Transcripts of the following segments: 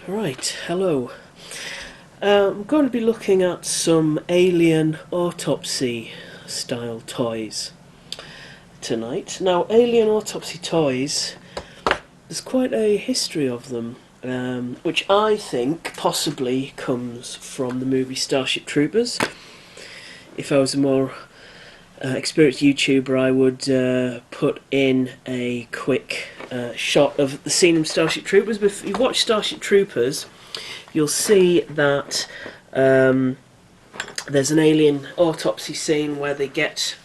Right, hello. I'm going to be looking at some Alien Autopsy style toys tonight. Now, Alien Autopsy toys, there's quite a history of them, which I think possibly comes from the movie Starship Troopers. If I was a more experienced YouTuber, I would put in a quick shot of the scene in Starship Troopers. But if you watch Starship Troopers, you'll see that there's an alien autopsy scene where they get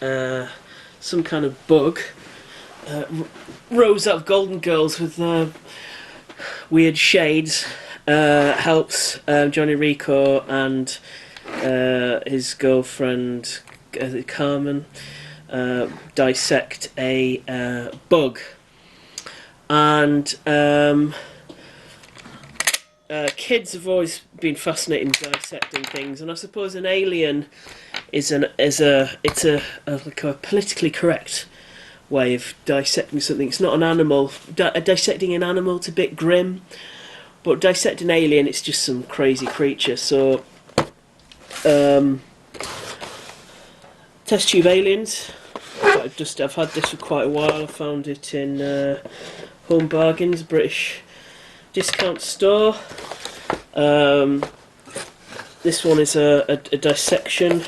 some kind of bug. Rose out of Golden Girls with weird shades helps Johnny Rico and his girlfriend Carmen dissect a bug, and kids have always been fascinated in dissecting things, and I suppose an alien is like a politically correct way of dissecting something. It's not an animal. Dissecting an animal's a bit grim, but dissecting an alien, it's just some crazy creature. So, test tube aliens. I've had this for quite a while. I found it in Home Bargains, British discount store. This one is a dissection.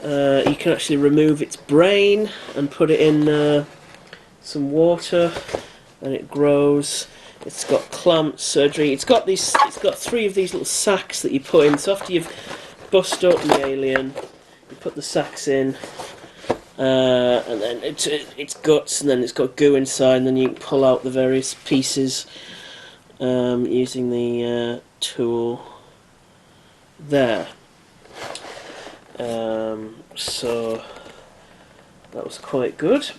You can actually remove its brain and put it in some water, and it grows. It's got clamp surgery. It's got three of these little sacks that you put in. So after you've bust open the alien, you put the sacks in, and then it's guts, and then it's got goo inside, and then you can pull out the various pieces using the tool there. So that was quite good.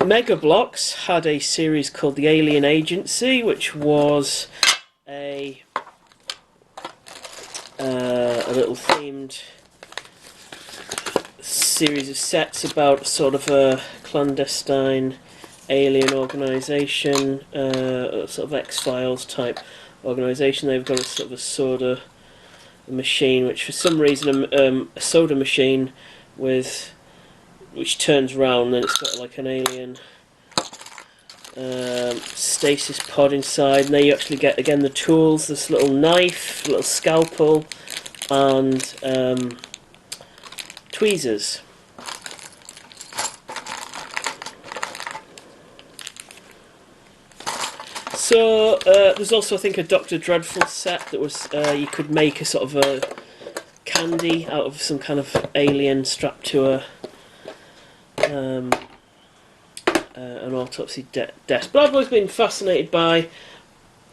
Mega Bloks had a series called the Alien Agency, which was a little themed series of sets about sort of a clandestine alien organisation, sort of X-Files type organisation. They've got a sort of a soda machine, which for some reason a soda machine which turns round, and it's got like an alien stasis pod inside. And there you actually get again the tools: this little knife, little scalpel, and tweezers. So there's also, I think, a Dr. Dreadful set that was you could make a sort of a candy out of some kind of alien strapped to an autopsy desk. But I've always been fascinated by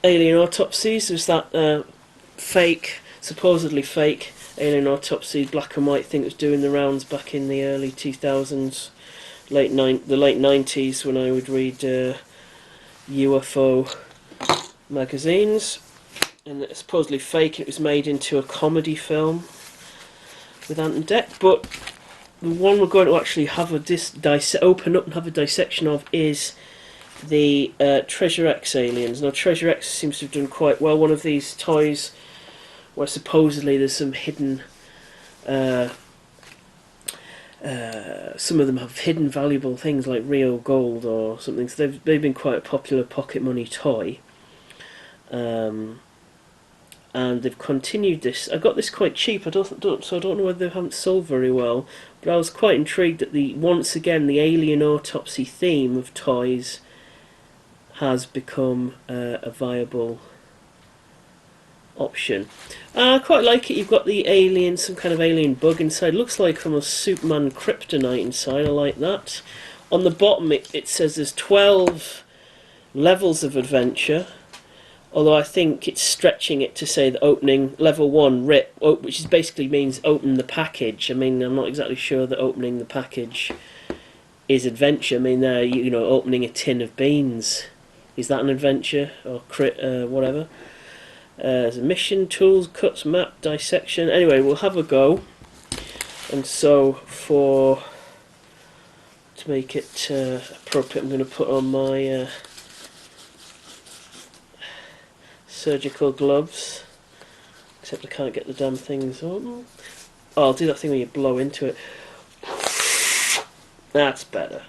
alien autopsies. There's that supposedly fake alien autopsy black and white thing that was doing the rounds back in the early 2000s, the late 90s, when I would read UFO magazines, and it's supposedly fake. It was made into a comedy film with Ant and Dec, but the one we're going to actually have open up and have a dissection of is the Treasure X aliens. Now, Treasure X seems to have done quite well. One of these toys where supposedly there's some hidden some of them have hidden valuable things like Rio gold or something. So they've been quite a popular pocket money toy, and they've continued this. I got this quite cheap. So I don't know whether they haven't sold very well. But I was quite intrigued that once again the alien autopsy theme of toys has become a viable option. I quite like it. You've got the alien, some kind of alien bug inside. Looks like almost Superman kryptonite inside. I like that. On the bottom it says there's 12 levels of adventure, although I think it's stretching it to say the opening level 1 which is basically means open the package. I mean, I'm not exactly sure that opening the package is adventure. I mean, opening a tin of beans, is that an adventure or whatever? There's a mission, tools, cuts, map, dissection. Anyway, we'll have a go. And so to make it appropriate, I'm going to put on my surgical gloves. Except I can't get the damn things on. Oh, I'll do that thing where you blow into it. That's better.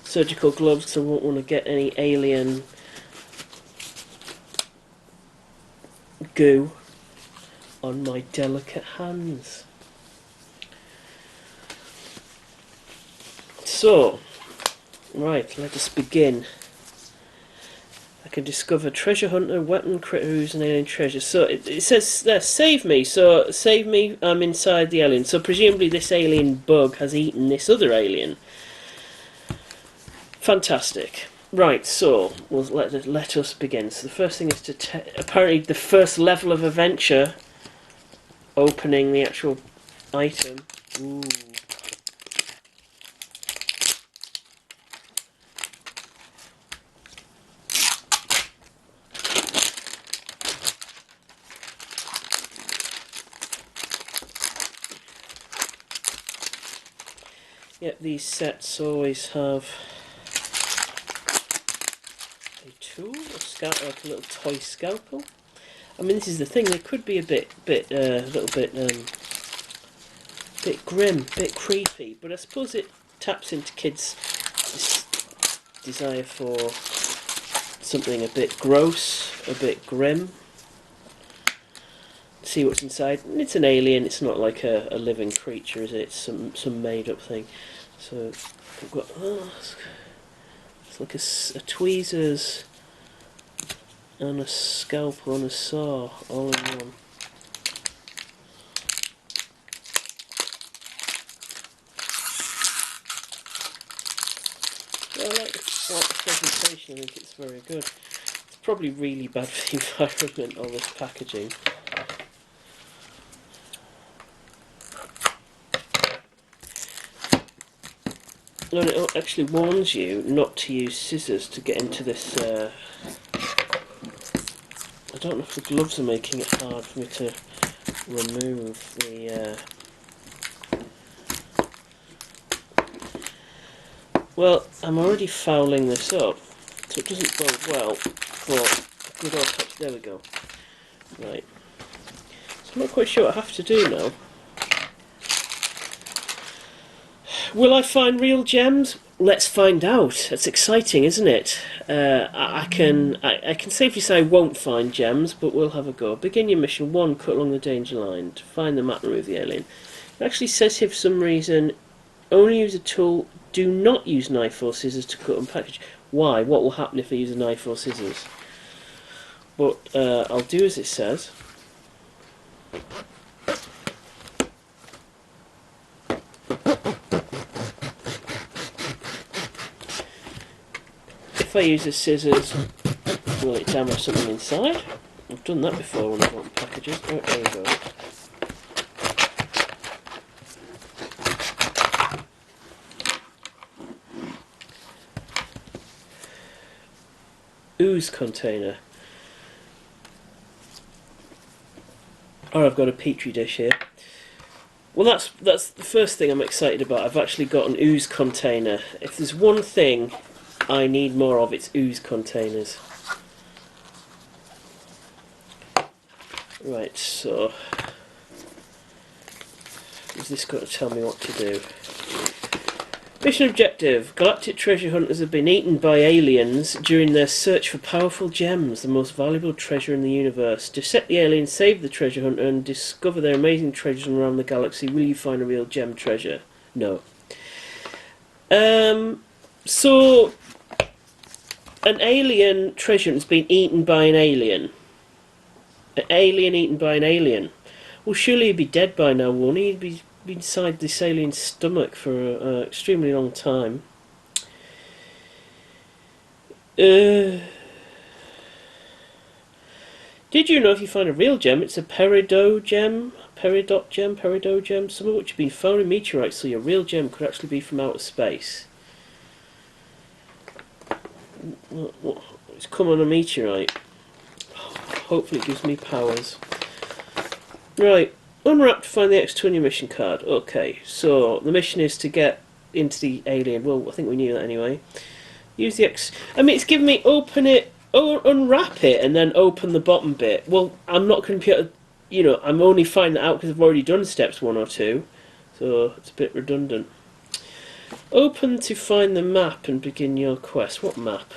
Surgical gloves, because I won't want to get any alien goo on my delicate hands. So, right, let us begin. I can discover treasure hunter, weapon, critter ooze, and alien treasure. So it says there, save me. So save me, I'm inside the alien. So presumably this alien bug has eaten this other alien. Fantastic. Right, so we'll let us begin. So the first thing is to apparently the first level of adventure, opening the actual item. Ooh. Yep, these sets always have a tool, like a little toy scalpel. I mean, this is the thing; they could be a little bit grim, bit creepy. But I suppose it taps into kids' desire for something a bit gross, a bit grim. See what's inside. And it's an alien. It's not like a living creature, is it? It's some made up thing. So we've got it's like a tweezers and a scalpel and a saw all in one. Well, I like the presentation. I think it's very good. It's probably really bad for the environment, all this packaging. And it actually warns you not to use scissors to get into this. I don't know if the gloves are making it hard for me to remove the. Well, I'm already fouling this up, so it doesn't bode well for a good autopsy. There we go. Right. So I'm not quite sure what I have to do now. Will I find real gems? Let's find out. That's exciting, isn't it? I can safely say I won't find gems, but we'll have a go. Begin your mission 1, cut along the danger line. To find the map and remove the alien. It actually says here for some reason, only use a tool, do not use knife or scissors to cut and package. Why? What will happen if I use a knife or scissors? But I'll do as it says. If I use the scissors, will it damage something inside? I've done that before when I've opened packages. Oh, there we go. Ooze container. Oh, I've got a petri dish here. Well, that's the first thing I'm excited about. I've actually got an ooze container. If there's one thing I need more of, it's ooze containers. Right, so is this going to tell me what to do? Mission objective. Galactic treasure hunters have been eaten by aliens during their search for powerful gems, the most valuable treasure in the universe. Dissect the alien, save the treasure hunter, and discover their amazing treasures around the galaxy. Will you find a real gem treasure? No. So an alien treasure hunt has been eaten by an alien. An alien eaten by an alien. Well, surely he'd be dead by now, wouldn't he? He'd be inside this alien's stomach for an extremely long time. Did you know if you find a real gem, it's a peridot gem, some of which have been found in meteorites, so your real gem could actually be from outer space. It's come on a meteorite. Hopefully it gives me powers. Right, unwrap to find the X2 on your mission card. Okay, so the mission is to get into the alien. Well, I think we knew that anyway. Use the X... I mean, it's given me open it, unwrap it and then open the bottom bit. Well, I'm not going to be able to, you know, I'm only finding that out because I've already done steps 1 or 2, so it's a bit redundant. Open to find the map and begin your quest. What map?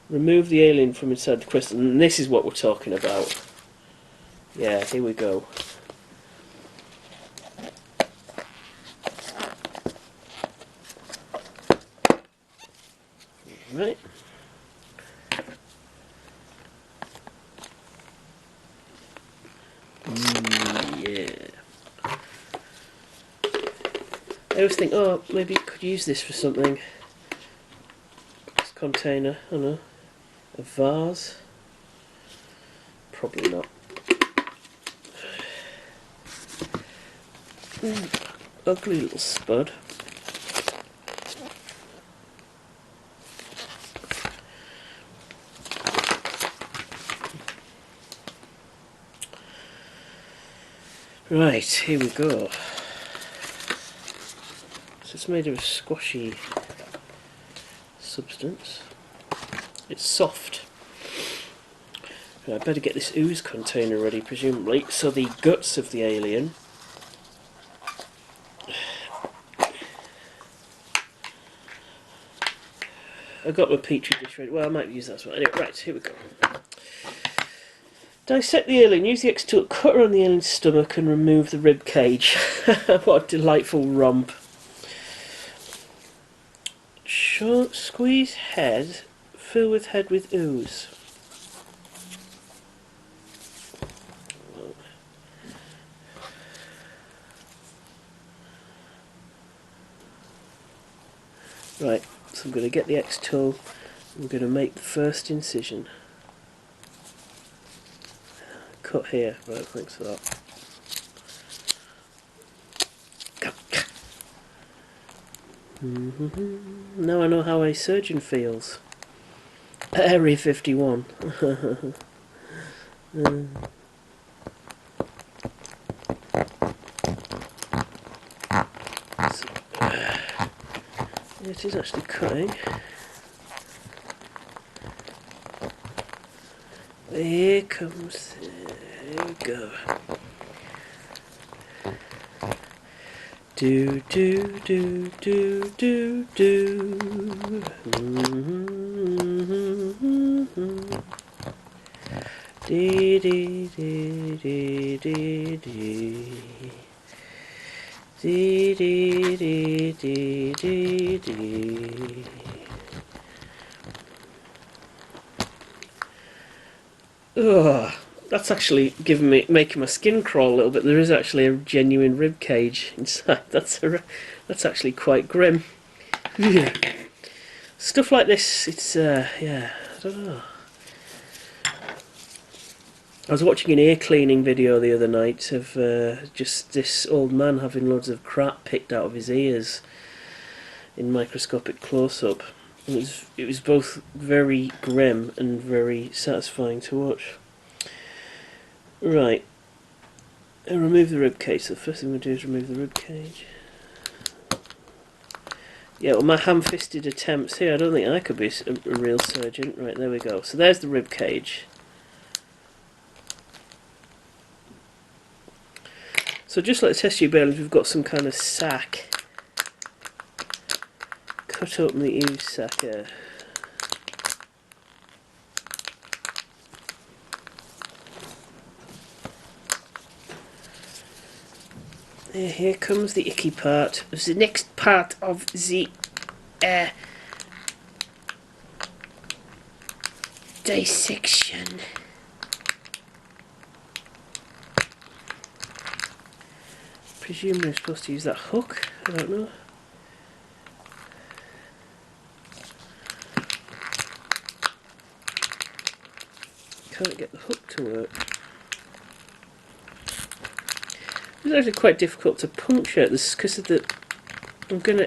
Remove the alien from inside the crystal, and this is what we're talking about. Yeah, here we go. Right. Yeah. I always think, oh, maybe you could use this for something. This container, I don't know. A vase? Probably not. Ugly little spud. Right, here we go. So it's made of a squashy substance. It's soft. Right, I better get this ooze container ready, presumably. So the guts of the alien. I got my petri dish ready. Well, I might use that as well. Anyway, right, here we go. Dissect the alien. Use the X tool, cut around the alien's stomach and remove the rib cage. What a delightful romp. Squeeze head, fill with head with ooze. Right, so I'm going to get the X tool. I'm going to make the first incision. Cut here. Right, thanks for that. Now I know how a surgeon feels. Area 51. It is actually cutting. Here comes. There we go. Do do do do do do. Dee dee dee dee dee dee. Dee dee dee dee dee dee. Ugh, that's actually making my skin crawl a little bit. There is actually a genuine rib cage inside. That's actually quite grim. Stuff like this, it's yeah, I don't know. I was watching an ear cleaning video the other night of just this old man having loads of crap picked out of his ears in microscopic close-up. It was both very grim and very satisfying to watch. Right, and remove the rib cage. So the first thing we do is remove the rib cage. Yeah, well, my ham-fisted attempts here. I don't think I could be a real surgeon. Right, there we go. So there's the rib cage. So just like the test tube aliens, we've got some kind of sac. Cut open the ooze sac here. Here comes the icky part. It's the next part of the dissection. Presumably I'm supposed to use that hook. I don't know. Can't get the hook to work. It's actually quite difficult to puncture this because of the. I'm gonna.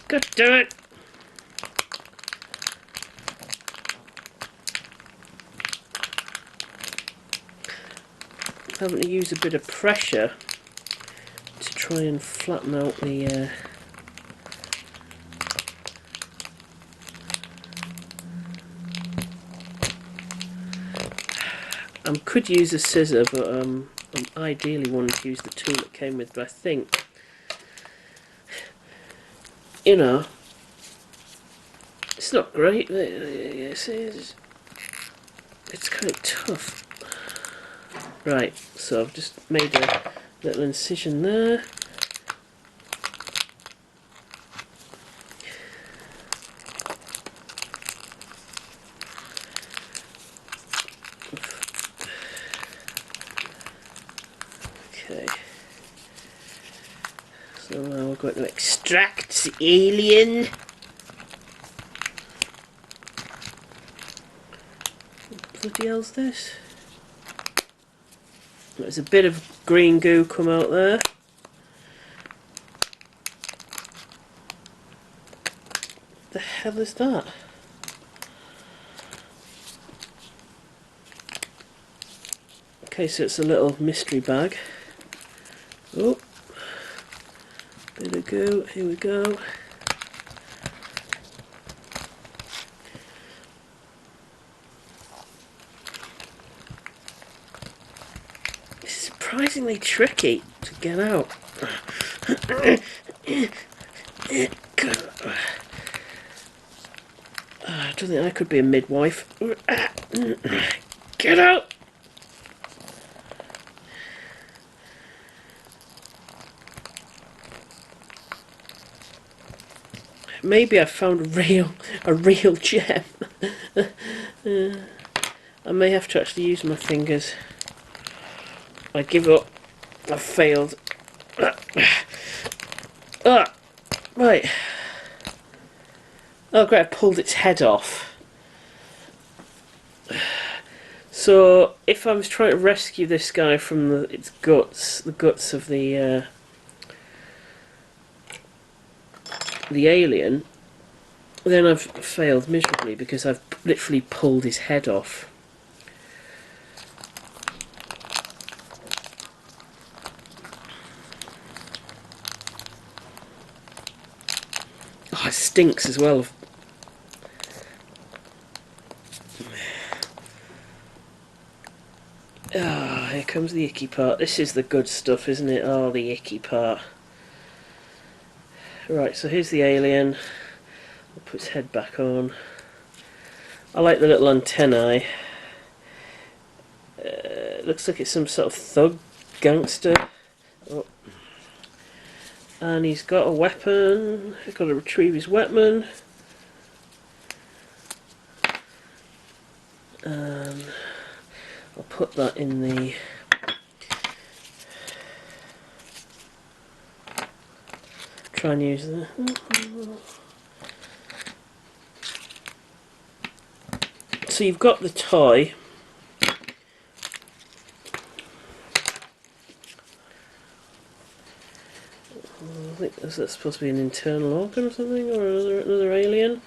God damn it! I'm having to use a bit of pressure to try and flatten out the. I could use a scissor, but I ideally wanted to use the tool it came with, but I think, you know, it's not great. It's kind of tough. Right, so I've just made a little incision there. Okay. So now we're going to extract the alien. What the bloody hell's this? There's a bit of green goo come out there. The hell is that? Okay, so it's a little mystery bag. Oh, bit of goo, here we go. It's surprisingly tricky to get out. I don't think I could be a midwife. Get out! Maybe I found a real gem. I may have to actually use my fingers. I give up. I've failed. Right. Oh great, I pulled its head off. So if I was trying to rescue this guy from its guts, the guts of the alien, then I've failed miserably because I've literally pulled his head off. Oh, it stinks as well. Ah, here comes the icky part. This is the good stuff, isn't it? Oh, the icky part. Right, so here's the alien. I'll put its head back on. I like the little antennae. Looks like it's some sort of thug gangster. Oh. And he's got a weapon. He's got to retrieve his weapon. And I'll put that in the... Try and use the... So you've got the toy. I think that's supposed to be an internal organ or something, or another alien.